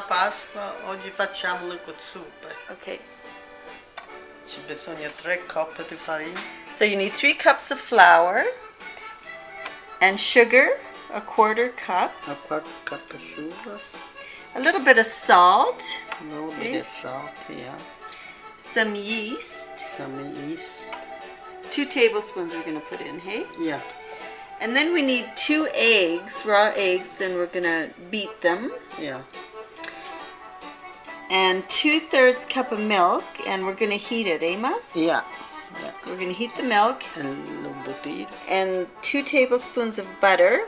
buona pasta, oggi facciamo le zuppe. Okay. Ci bisogna 3 coppe di farina. So you need 3 cups of flour and sugar, a quarter cup, A quarto cup of sugar. a little bit of salt, A little bit of salt, yeah. some yeast. Some yeast. 2 tablespoons we're going to put in, hey? Yeah. And then we need 2 eggs, raw eggs, and we're going to beat them. Yeah. And 2/3 cup of milk, and we're going to heat it, Emma? Yeah. Yeah. We're going to heat the milk. And a little bit. And 2 tablespoons of butter.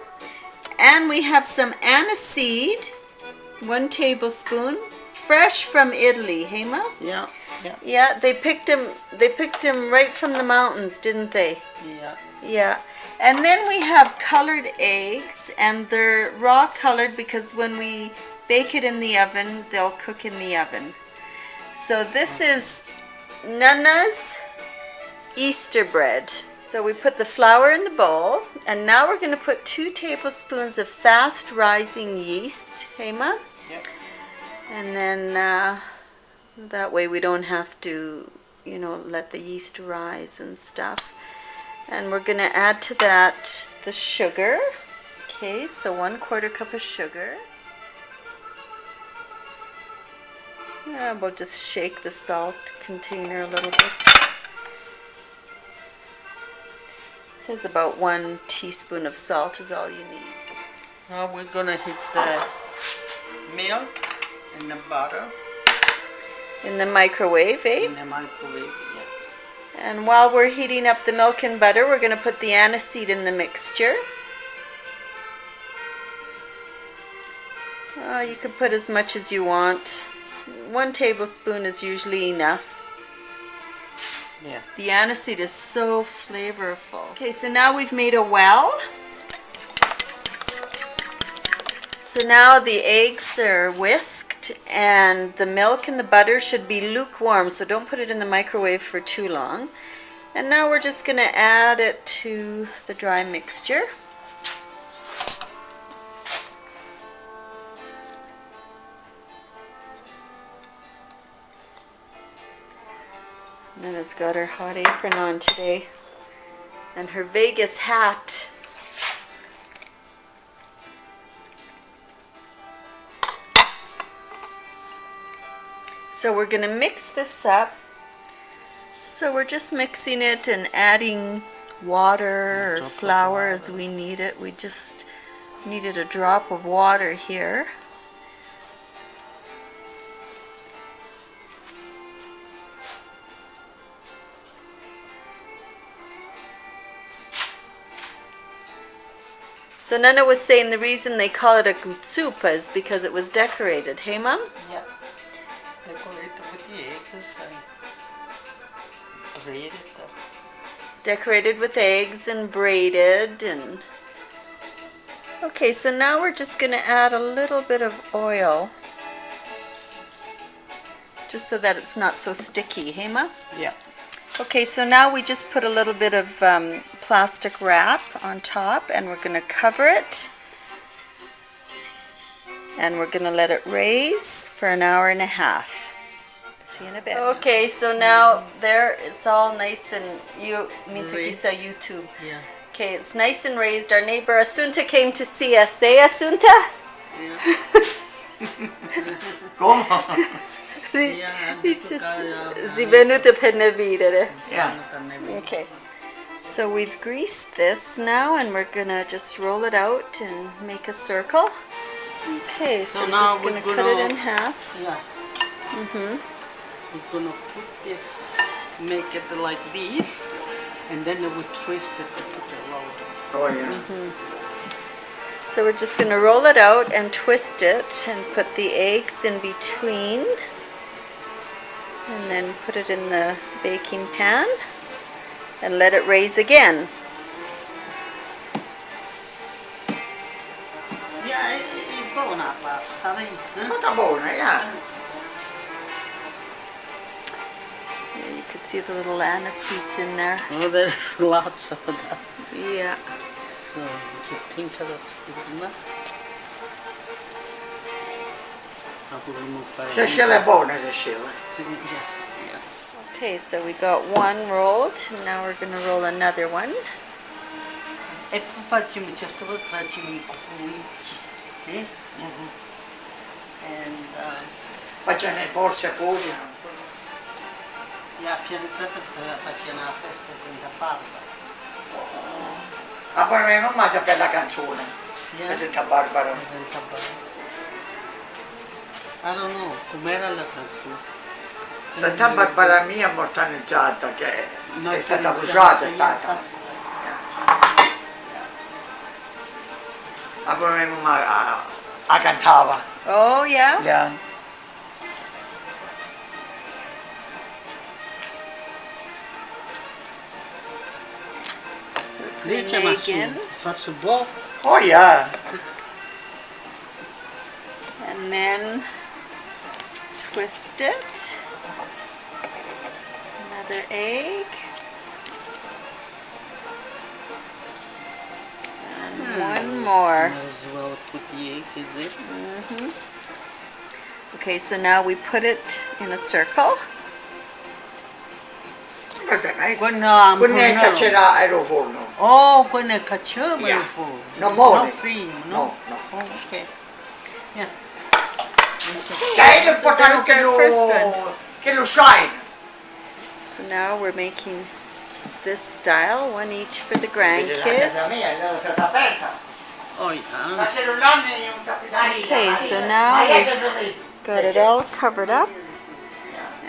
And we have some aniseed, 1 tablespoon, fresh from Italy, hey Ma? Yeah. Yeah. Yeah, they picked them right from the mountains, didn't they? Yeah. Yeah. And then we have colored eggs, and they're raw colored because when we bake it in the oven, they'll cook in the oven. So this is Nana's Easter bread. So we put the flour in the bowl, and now we're going to put 2 tablespoons of fast rising yeast, hey Ma? Yep. And then that way we don't have to, let the yeast rise and stuff. And we're going to add to that the sugar. Okay, so 1/4 cup of sugar. Yeah, we'll just shake the salt container a little bit. It says about 1 teaspoon of salt is all you need. Now we're gonna heat the milk and the butter In the microwave, eh? in the microwave. Yeah. And while we're heating up the milk and butter, we're going to put the aniseed in the mixture. You can put as much as you want. 1 tablespoon is usually enough. Yeah. The aniseed is so flavorful. Okay, so now we've made a well. So now the eggs are whisked, and the milk and the butter should be lukewarm, so don't put it in the microwave for too long. And now we're just going to add it to the dry mixture. Nana's got her hot apron on today, and her Vegas hat. So we're going to mix this up. So we're just mixing it and adding water or flour as we need it. We just needed a drop of water here. So Nana was saying the reason they call it a soup is because it was decorated. Hey, Mom? Yeah. Decorated with the eggs and braided. Decorated with eggs and braided and... Okay, so now we're just going to add a little bit of oil. Just so that it's not so sticky. Hey, Ma? Yeah. Okay, so now we just put a little bit of plastic wrap on top, and we're going to cover it. And we're going to let it raise for an hour and a half. See you in a bit. Okay, so now there it's all nice and Mintakisa YouTube. Yeah. Okay, it's nice and raised. Our neighbor Asunta came to see us. Say, Asunta? Come Si venuta per ne vedere. Yeah. Okay. So we've greased this now, and we're gonna just roll it out and make a circle. Okay, so now we're we're gonna gonna cut it in half. Yeah. We're gonna put this, make it like this, and then we twist it to put it roll. Oh yeah. So we're just gonna roll it out and twist it, and put the eggs in between, and then put it in the baking pan, and let it raise again. Yeah, it's buona pasta, vedi? Tutta buona, yeah. Yeah, you can see the little aniseeds in there. Oh, there's lots of that. Yeah. So, you think that's good enough? Seychelles è buona, Seychelles. Yeah. Okay, so we got one rolled. Now we're gonna roll another one. E poi facciamo, certo volta facciamo i cuculicci. Eh? And Facciano le borse pure. ja, pianetata facciamo la festa senza barba. Ah, poi mia mamma sapeva la canzone. Yeah. Senta Barbara. Senza barba. I don't know, com'era la canzone? Santa Barbara mia mortalizzata, che è stata Mortalizzata, bruciata, è stata. Ma poi mia mamma la cantava. Oh yeah. Yeah. So Lì c'è putting ma egg in, faccio buono. Oh yeah. and then twist it. Another egg. And one more. Might as well put the egg, is it? Okay, so now we put it in a circle. Guarda, nice. Quello Quella c'era aeroforno. Oh, quello è cacciamo Yeah. il fuoco. Non muore. No prima, no? No, no. Oh, ok. Yeah. Dai, è importante There's our first one. che lo shine. So now we're making this style, one each for the La casa grandkids. mia è stata aperta. Oh, yeah. Ma cellulare è un capitale. Okay, so now we've got it all covered up,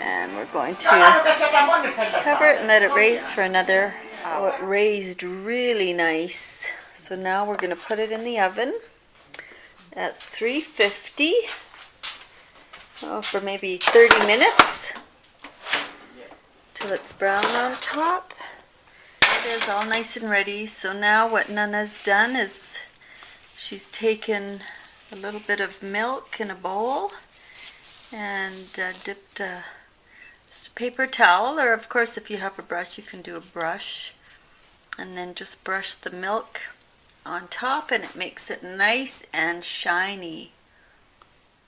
and we're going to cover it and let it raise for another hour. Oh, it raised really nice. So now we're going to put it in the oven at 350 for maybe 30 minutes till it's brown on top. It is all nice and ready. So now what Nana's done is she's taken a little bit of milk in a bowl and dipped just a paper towel, or of course if you have a brush you can do a brush, and then just brush the milk on top and it makes it nice and shiny.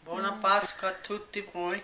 Buona Pasqua a tutti voi.